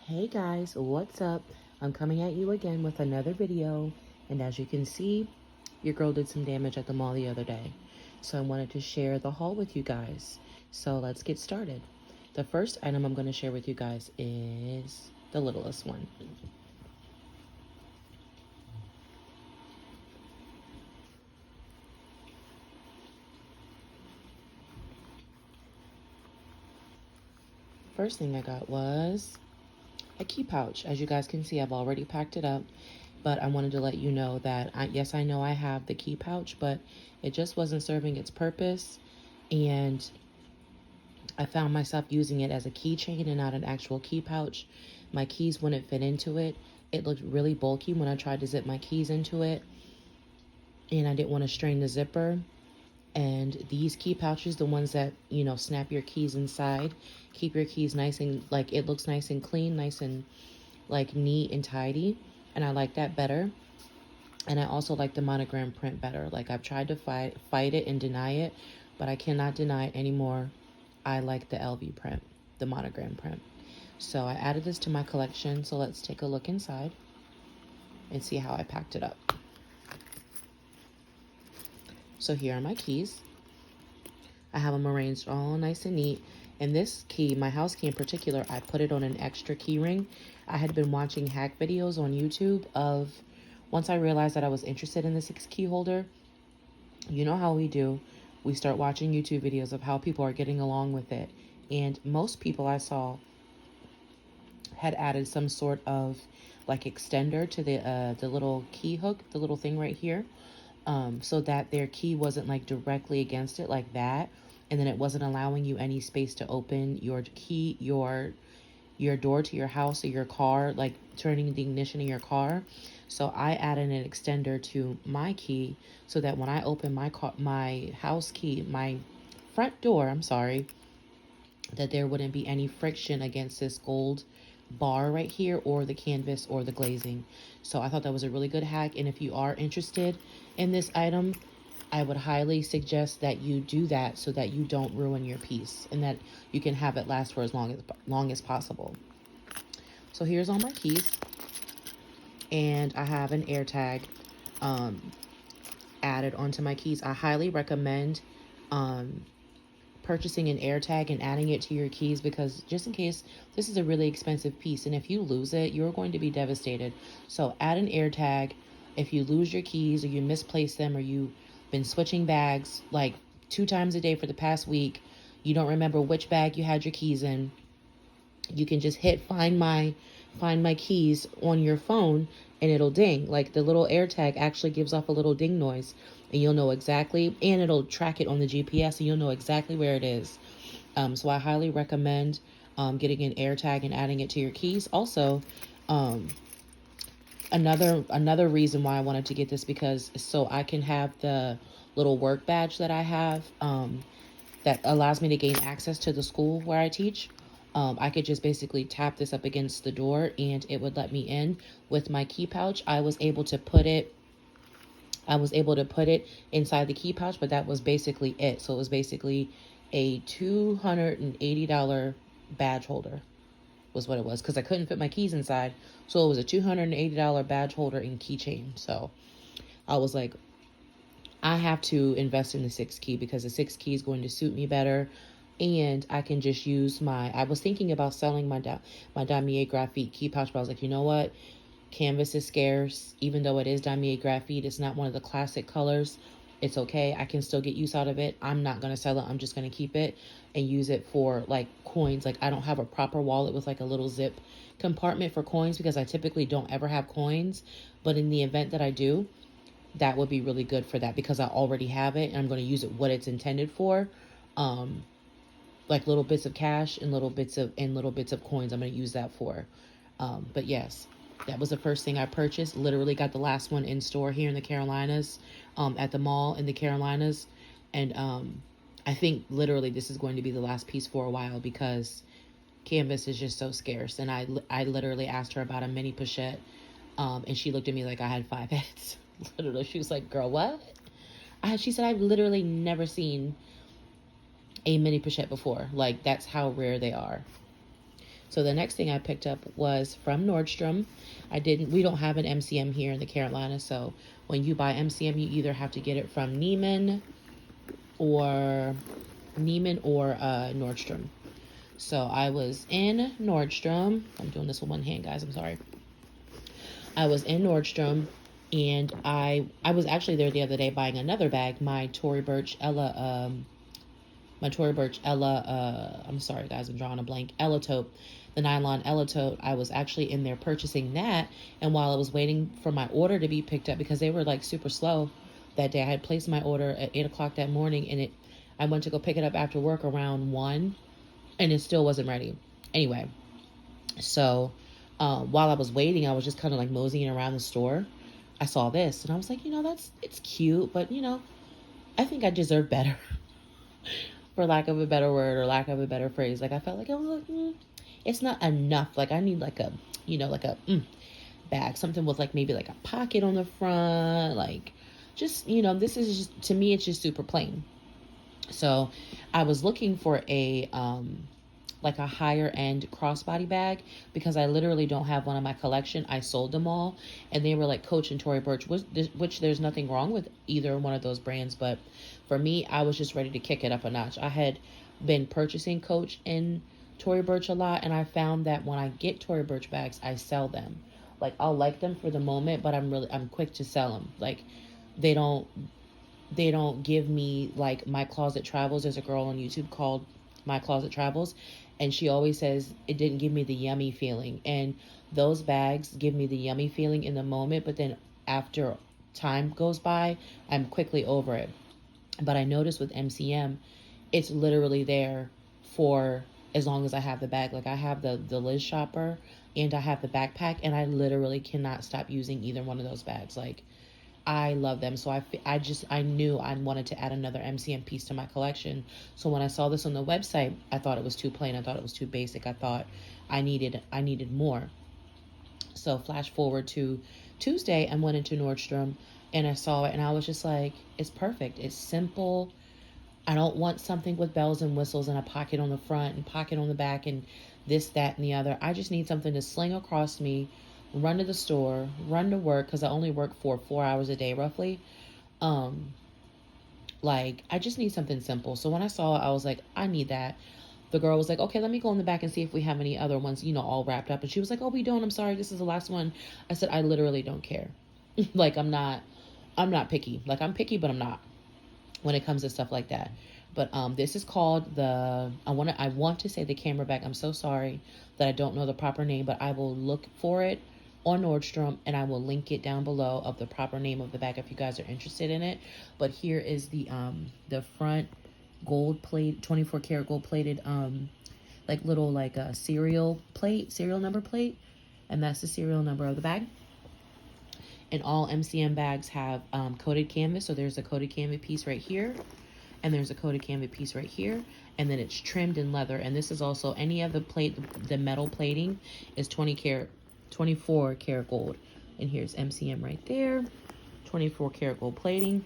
Hey guys, what's up? I'm coming at you again with another video, and as you can see, your girl did some damage at the mall the other day. So I wanted to share the haul with you guys. So let's get started. The first item I'm going to share with you guys is the littlest one. First thing I got was a key pouch. As you guys can see, I've already packed it up, but I wanted to let you know that yes, I know I have the key pouch, but it just wasn't serving its purpose, and I found myself using it as a keychain and not an actual key pouch. My keys wouldn't fit into it. It looked really bulky when I tried to zip my keys into it, and I didn't want to strain the zipper. And these key pouches, the ones that, snap your keys inside, keep your keys nice and, it looks nice and clean, nice and, neat and tidy. And I like that better. And I also like the monogram print better. I've tried to fight it and deny it, but I cannot deny it anymore. I like the LV print, the monogram print. So I added this to my collection. So let's take a look inside and see how I packed it up. So here are my keys. I have them arranged all nice and neat. And this key, my house key in particular, I put it on an extra key ring. I had been watching hack videos on YouTube of, once I realized that I was interested in the 6 key holder, you know how we do. We start watching YouTube videos of how people are getting along with it. And most people I saw had added some sort of extender to the little key hook, the little thing right here, so that their key wasn't directly against it like that. And then it wasn't allowing you any space to open your key, your door to your house or your car, turning the ignition in your car. So I added an extender to my key so that when I open my house key, my front door, that there wouldn't be any friction against this gold bar right here or the canvas or the glazing. So I thought that was a really good hack. And if you are interested in this item, I would highly suggest that you do that so that you don't ruin your piece and that you can have it last for as long as possible. So here's all my keys, and I have an air tag added onto my keys. I highly recommend purchasing an air tag and adding it to your keys, because just in case, this is a really expensive piece, and if you lose it, you're going to be devastated. So add an air tag. If you lose your keys or you misplace them or you've been switching bags 2 times a day for the past week, you don't remember which bag you had your keys in, you can just hit find my keys on your phone and it'll ding. The little air tag actually gives off a little ding noise, and you'll know exactly, and it'll track it on the GPS, and you'll know exactly where it is. So I highly recommend getting an air tag and adding it to your keys. Also, another reason why I wanted to get this, because so I can have the little work badge that I have that allows me to gain access to the school where I teach. I could just basically tap this up against the door and it would let me in with my key pouch. I was able to put it inside the key pouch, but that was basically it. So it was basically a $280 badge holder was what it was, because I couldn't fit my keys inside. So it was a $280 badge holder and keychain. So I was like, I have to invest in the 6 key because the 6 key is going to suit me better. And I can just use I was thinking about selling my Damier Graphite key pouch, but I was like, you know what? Canvas is scarce. Even though it is Damier Graphite, it's not one of the classic colors. It's okay. I can still get use out of it. I'm not going to sell it. I'm just going to keep it and use it for coins. I don't have a proper wallet with a little zip compartment for coins, because I typically don't ever have coins. But in the event that I do, that would be really good for that, because I already have it and I'm going to use it what it's intended for. Little bits of cash and little bits of coins. I'm going to use that for. But yes, that was the first thing I purchased. Literally got the last one in store here in the Carolinas, at the mall in the Carolinas. And I think literally this is going to be the last piece for a while, because canvas is just so scarce. And I literally asked her about a mini pochette, and she looked at me like I had 5 heads. Literally, she was like, girl, what? She said, I've literally never seen a mini pochette before. That's how rare they are. So the next thing I picked up was from Nordstrom. We don't have an MCM here in the Carolinas, so when you buy MCM, you either have to get it from or Nordstrom. So I was in Nordstrom. I'm doing this with one hand, guys. I'm sorry. I was in Nordstrom, and I was actually there the other day buying another bag, my Tory Burch Ella. I'm sorry, guys. I'm drawing a blank. Ella tote, the nylon Ella tote. I was actually in there purchasing that, and while I was waiting for my order to be picked up, because they were like super slow that day, I had placed my order at 8 o'clock that morning, and I went to go pick it up after work around 1, and it still wasn't ready. Anyway, so while I was waiting, I was just kind of like moseying around the store. I saw this, and I was like, it's cute, but I think I deserve better, for lack of a better word or lack of a better phrase. Like I felt like it's not enough. Like I need like a bag, something with like maybe like a pocket on the front, like just this is just, to me, it's just super plain. So I was looking for a like a higher end crossbody bag, because I literally don't have one in my collection. I sold them all, and they were like Coach and Tory Burch, which there's nothing wrong with either one of those brands, but for me, I was just ready to kick it up a notch. I had been purchasing Coach and Tory Burch a lot, and I found that when I get Tory Burch bags, I sell them. Like I'll like them for the moment, but I'm quick to sell them. Like they don't give me like My Closet Travels. There's a girl on YouTube called My Closet Travels, and she always says it didn't give me the yummy feeling. And those bags give me the yummy feeling in the moment, but then after time goes by, I'm quickly over it. But I noticed with MCM, it's literally there for as long as I have the bag. Like I have the Liz shopper, and I have the backpack, and I literally cannot stop using either one of those bags. Like I love them. So I knew I wanted to add another MCM piece to my collection. So when I saw this on the website, I thought it was too plain. I thought it was too basic. I thought I needed more. So flash forward to Tuesday, I went into Nordstrom and I saw it, and I was just like, it's perfect. It's simple. I don't want something with bells and whistles and a pocket on the front and pocket on the back and this, that, and the other. I just need something to sling across me, run to the store, run to work, because I only work for 4 hours a day roughly. Like I just need something simple. So when I saw it, I was like, I need that. The girl was like, okay, let me go in the back and see if we have any other ones, all wrapped up. And she was like, oh, we don't. I'm sorry, this is the last one. I said, I literally don't care. Like I'm not picky. Like I'm picky, but I'm not when it comes to stuff like that. But this is called I want to say the camera bag. I'm so sorry that I don't know the proper name, but I will look for it on Nordstrom, and I will link it down below of the proper name of the bag if you guys are interested in it. But here is the front gold plate, 24 karat gold plated like little like a serial number plate, and that's the serial number of the bag. And all MCM bags have coated canvas. So there's a coated canvas piece right here, and there's a coated canvas piece right here, and then it's trimmed in leather. And this is also any of the metal plating is 24 karat gold. And here's MCM right there, 24 karat gold plating.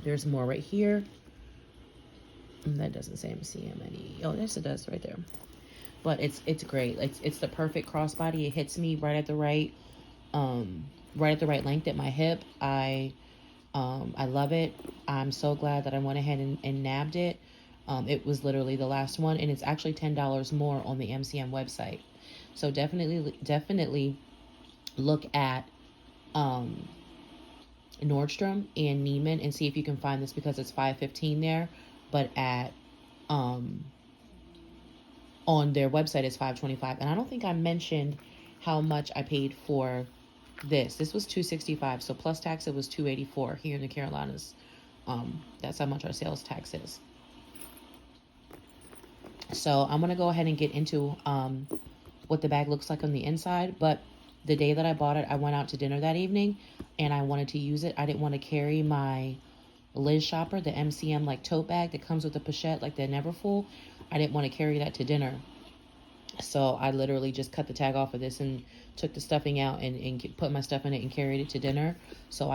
There's more right here. And that doesn't say MCM any. Oh, yes, it does right there. But it's great. It's the perfect crossbody. It hits me right at the right length at my hip. I love it. I'm so glad that I went ahead and nabbed it. It was literally the last one, and it's actually $10 more on the MCM website. So definitely look at Nordstrom and Neiman and see if you can find this, because it's $5.15 there, but at on their website it's $5.25. And I don't think I mentioned how much I paid for this. This was $2.65, so plus tax it was $2.84 here in the Carolinas. That's how much our sales tax is. So I'm gonna go ahead and get into what the bag looks like on the inside. But the day that I bought it, I went out to dinner that evening, and I wanted to use it. I didn't want to carry my Liz shopper, the MCM like tote bag that comes with the pochette, like the Never Full. I didn't want to carry that to dinner. So I literally just cut the tag off of this and took the stuffing out and put my stuff in it and carried it to dinner. So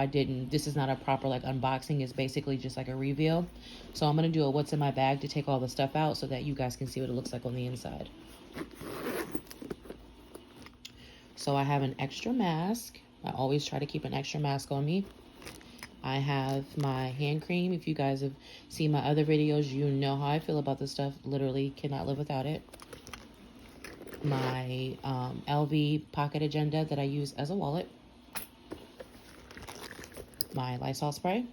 this is not a proper like unboxing. It's basically just like a reveal. So I'm going to do a what's in my bag to take all the stuff out so that you guys can see what it looks like on the inside. So I have an extra mask. I always try to keep an extra mask on me. I have my hand cream. If you guys have seen my other videos, you know how I feel about this stuff. Literally cannot live without it. My LV pocket agenda that I use as a wallet. My Lysol spray.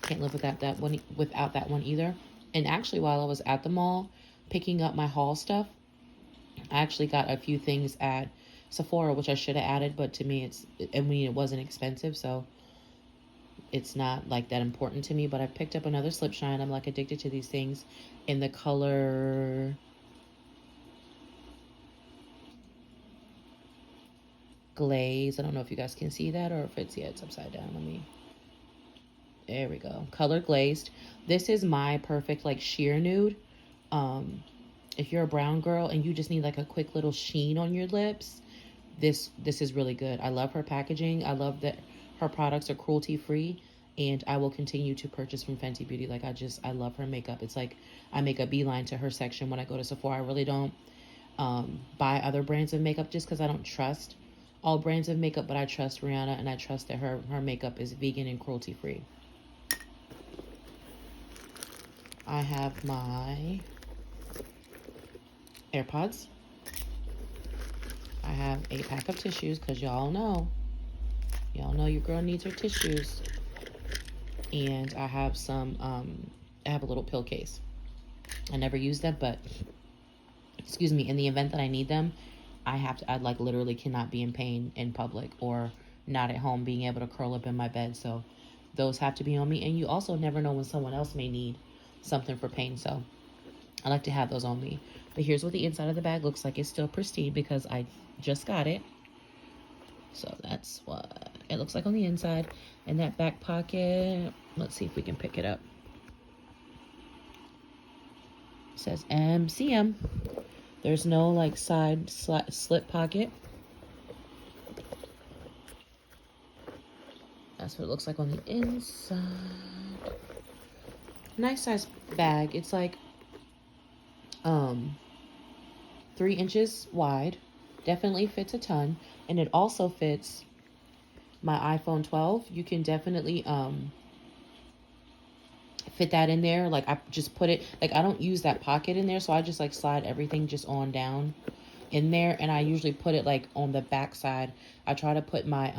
Can't live without that one either. And actually, while I was at the mall picking up my haul stuff, I actually got a few things at Sephora, which I should have added, but to me, it wasn't expensive, so it's not like that important to me. But I picked up another Slip Shine. I'm like addicted to these things in the color glaze. I don't know if you guys can see that or if it's upside down. There we go. Color glazed. This is my perfect like sheer nude. If you're a brown girl and you just need like a quick little sheen on your lips, this is really good. I love her packaging. I love that her products are cruelty free, and I will continue to purchase from Fenty Beauty. Like I love her makeup. It's like I make a beeline to her section when I go to Sephora. I really don't buy other brands of makeup just because I don't trust all brands of makeup, but I trust Rihanna, and I trust that her makeup is vegan and cruelty free. I have my AirPods. I have a pack of tissues because y'all know your girl needs her tissues. And I have I have a little pill case. I never use them, but excuse me, in the event that I need them, I like literally cannot be in pain in public or not at home being able to curl up in my bed. So those have to be on me. And you also never know when someone else may need something for pain. So I like to have those on me. But here's what the inside of the bag looks like. It's still pristine because I just got it. So that's what it looks like on the inside. And that back pocket, let's see if we can pick it up. It says MCM. There's no like side slip pocket. That's what it looks like on the inside. Nice size bag. It's like 3 inches wide. Definitely fits a ton. And it also fits my iPhone 12. You can definitely fit that in there. Like I just put it, like I don't use that pocket in there, so I just like slide everything just on down in there. And I usually put it like on the back side. I try to put my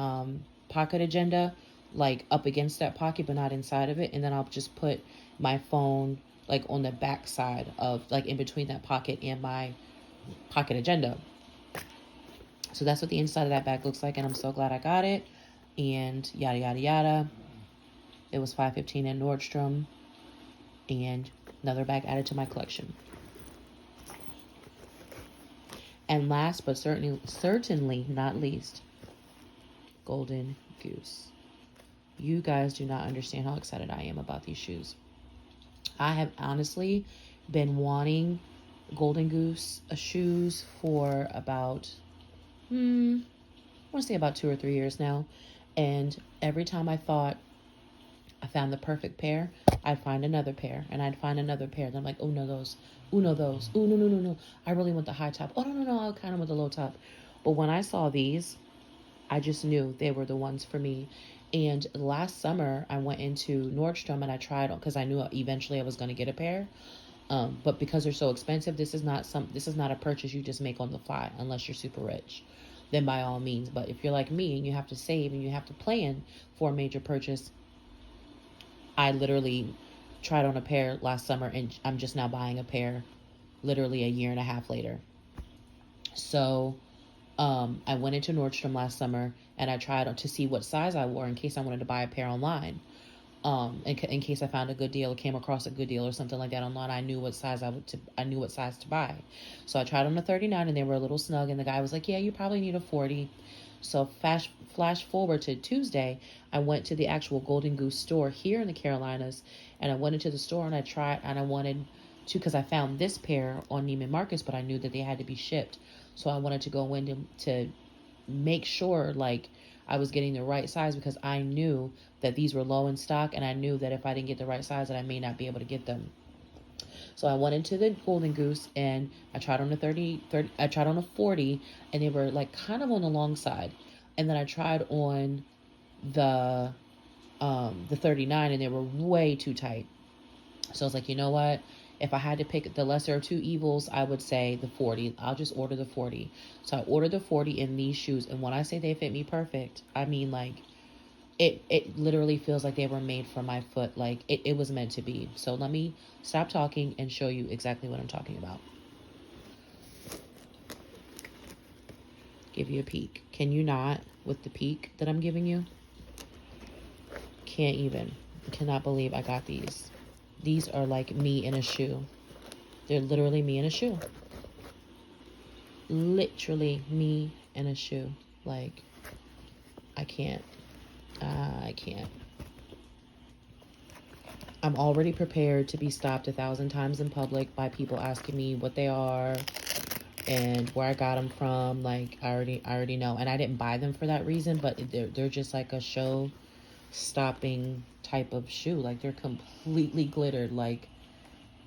pocket agenda like up against that pocket but not inside of it, and then I'll just put my phone like on the back side of like in between that pocket and my pocket agenda. So that's what the inside of that bag looks like, and I'm so glad I got it. And yada yada yada. It was $5.15 at Nordstrom, and another bag added to my collection. And last but certainly not least, Golden Goose. You guys do not understand how excited I am about these shoes. I have honestly been wanting Golden Goose shoes for about, I want to say about 2 or 3 years now. And every time I thought I found the perfect pair, I'd find another pair, and I'd find another pair. And I'm like, oh, no, those. Oh, no, those. Oh, no. I really want the high top. Oh, no, I kind of want the low top. But when I saw these, I just knew they were the ones for me. And last summer, I went into Nordstrom and I tried on because I knew eventually I was going to get a pair. But because they're so expensive, this is not a purchase you just make on the fly unless you're super rich. Then by all means. But if you're like me and you have to save and you have to plan for a major purchase, I literally tried on a pair last summer, and I'm just now buying a pair literally a year and a half later. So I went into Nordstrom last summer and I tried on to see what size I wore in case I wanted to buy a pair online. In case I found a good deal or came across a good deal or something like that online, I knew what size to buy. So I tried on a 39 and they were a little snug, and the guy was like, yeah, you probably need a 40. So flash forward to Tuesday, I went to the actual Golden Goose store here in the Carolinas, and I went into the store and I tried, and I wanted to, because I found this pair on Neiman Marcus, but I knew that they had to be shipped. So I wanted to go in to make sure like I was getting the right size, because I knew that these were low in stock, and I knew that if I didn't get the right size that I may not be able to get them. So I went into the Golden Goose and I tried on a 30, I tried on a 40, and they were like kind of on the long side. And then I tried on the 39, and they were way too tight. So I was like, you know what? If I had to pick the lesser of two evils, I would say the 40. I'll just order the 40. So I ordered the 40 in these shoes. And when I say they fit me perfect, I mean like it literally feels like they were made for my foot. Like it was meant to be. So let me stop talking and show you exactly what I'm talking about. Give you a peek. Can you not with the peek that I'm giving you? Can't even. Cannot believe I got these. These are like me in a shoe. They're literally me in a shoe. Literally me in a shoe. Like, I can't. I can't. I'm already prepared to be stopped 1,000 times in public by people asking me what they are and where I got them from. Like, I already know. And I didn't buy them for that reason, but they're just like a show stopping type of shoe. Like, they're completely glittered. Like,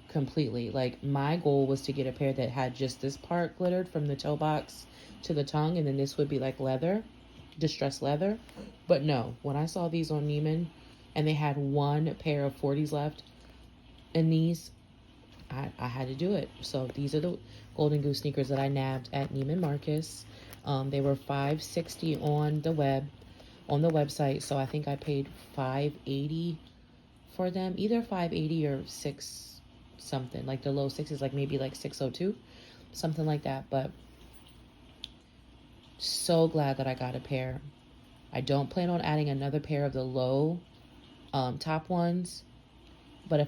completely. Like, my goal was to get a pair that had just this part glittered from the toe box to the tongue, and then this would be like leather, distressed leather. But no, when I saw these on Neiman and they had one pair of 40s left in these, I had to do it. So these are the Golden Goose sneakers that I nabbed at Neiman Marcus. They were $5.60 on the website. So I think I paid $5.80 for them, either $5.80 or six something, like the low sixes, like maybe like $6.02, something like that. But so glad that I got a pair. I don't plan on adding another pair of the low top ones, but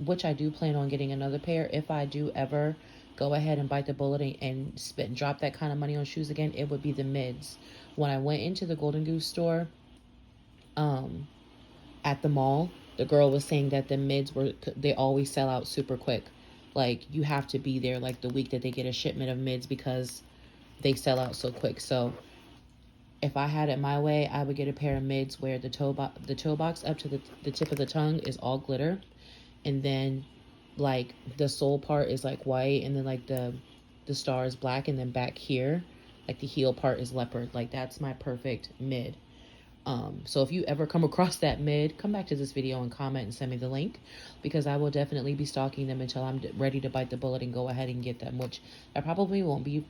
which I do plan on getting another pair, if I do ever go ahead and bite the bullet and drop that kind of money on shoes again, it would be the mids. When I went into the Golden Goose store at the mall, the girl was saying that the mids they always sell out super quick. Like, you have to be there like the week that they get a shipment of mids because they sell out so quick. So if I had it my way, I would get a pair of mids where the toe box up to the tip of the tongue is all glitter, and then like the sole part is like white, and then like the star is black, and then back here like the heel part is leopard. Like, that's my perfect mid. So if you ever come across that mid, come back to this video and comment and send me the link, because I will definitely be stalking them until I'm ready to bite the bullet and go ahead and get them, which I probably won't be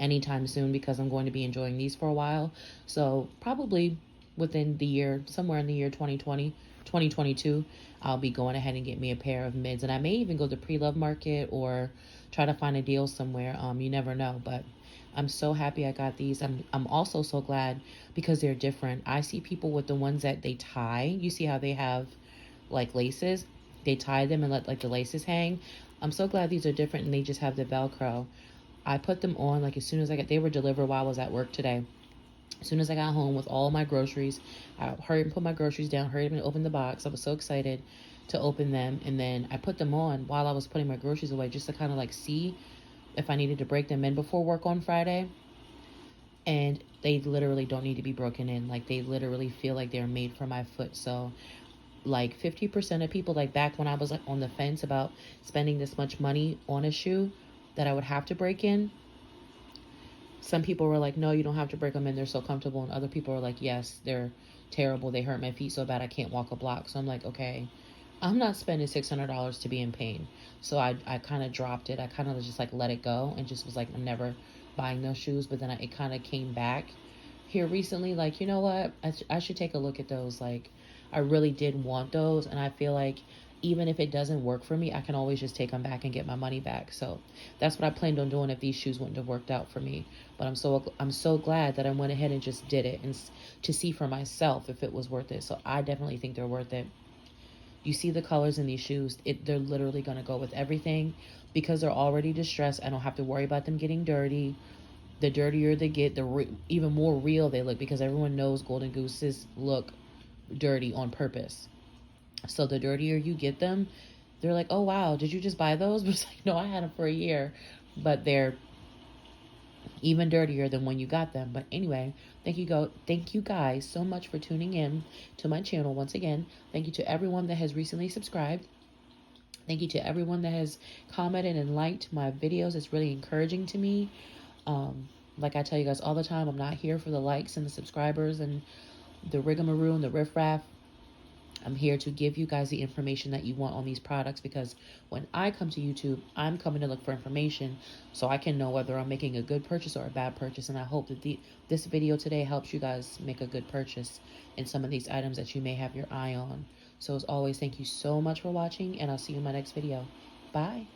anytime soon because I'm going to be enjoying these for a while. So probably within the year, somewhere in the year 2022, I'll be going ahead and get me a pair of mids. And I may even go to pre-love market or try to find a deal somewhere. You never know, but I'm so happy I got these. I'm also so glad because they're different. I see people with the ones that they tie. You see how they have like laces? They tie them and let like the laces hang. I'm so glad these are different and they just have the Velcro. I put them on like as soon as they were delivered while I was at work today. As soon as I got home with all my groceries, I hurried and put my groceries down, hurried and opened the box. I was so excited to open them. And then I put them on while I was putting my groceries away just to kind of like see if I needed to break them in before work on Friday. And they literally don't need to be broken in. Like, they literally feel like they're made for my foot. So like 50% of people, like back when I was like on the fence about spending this much money on a shoe that I would have to break in, some people were like, no, you don't have to break them in, they're so comfortable. And other people are like, yes, they're terrible, they hurt my feet so bad I can't walk a block. So I'm like, okay, I'm not spending $600 to be in pain. So I kind of dropped it. I kind of just like let it go and just was like, I'm never buying those shoes. But then it kind of came back here recently, like, you know what, I should take a look at those. Like, I really did want those, and I feel like even if it doesn't work for me, I can always just take them back and get my money back. So that's what I planned on doing if these shoes wouldn't have worked out for me. But I'm so glad that I went ahead and just did it, and to see for myself if it was worth it. So I definitely think they're worth it. You see the colors in these shoes, they're literally going to go with everything because they're already distressed. I don't have to worry about them getting dirty. The dirtier they get, even more real they look, because everyone knows Golden Gooses look dirty on purpose. So the dirtier you get them, they're like, oh wow, did you just buy those? But it's like, no, I had them for a year. But they're even dirtier than when you got them. But anyway, thank you guys so much for tuning in to my channel once again. Thank you to everyone that has recently subscribed. Thank you to everyone that has commented and liked my videos. It's really encouraging to me. Like I tell you guys all the time, I'm not here for the likes and the subscribers and the rigmarole and the riffraff. I'm here to give you guys the information that you want on these products, because when I come to YouTube, I'm coming to look for information so I can know whether I'm making a good purchase or a bad purchase. And I hope that this video today helps you guys make a good purchase in some of these items that you may have your eye on. So as always, thank you so much for watching, and I'll see you in my next video. Bye.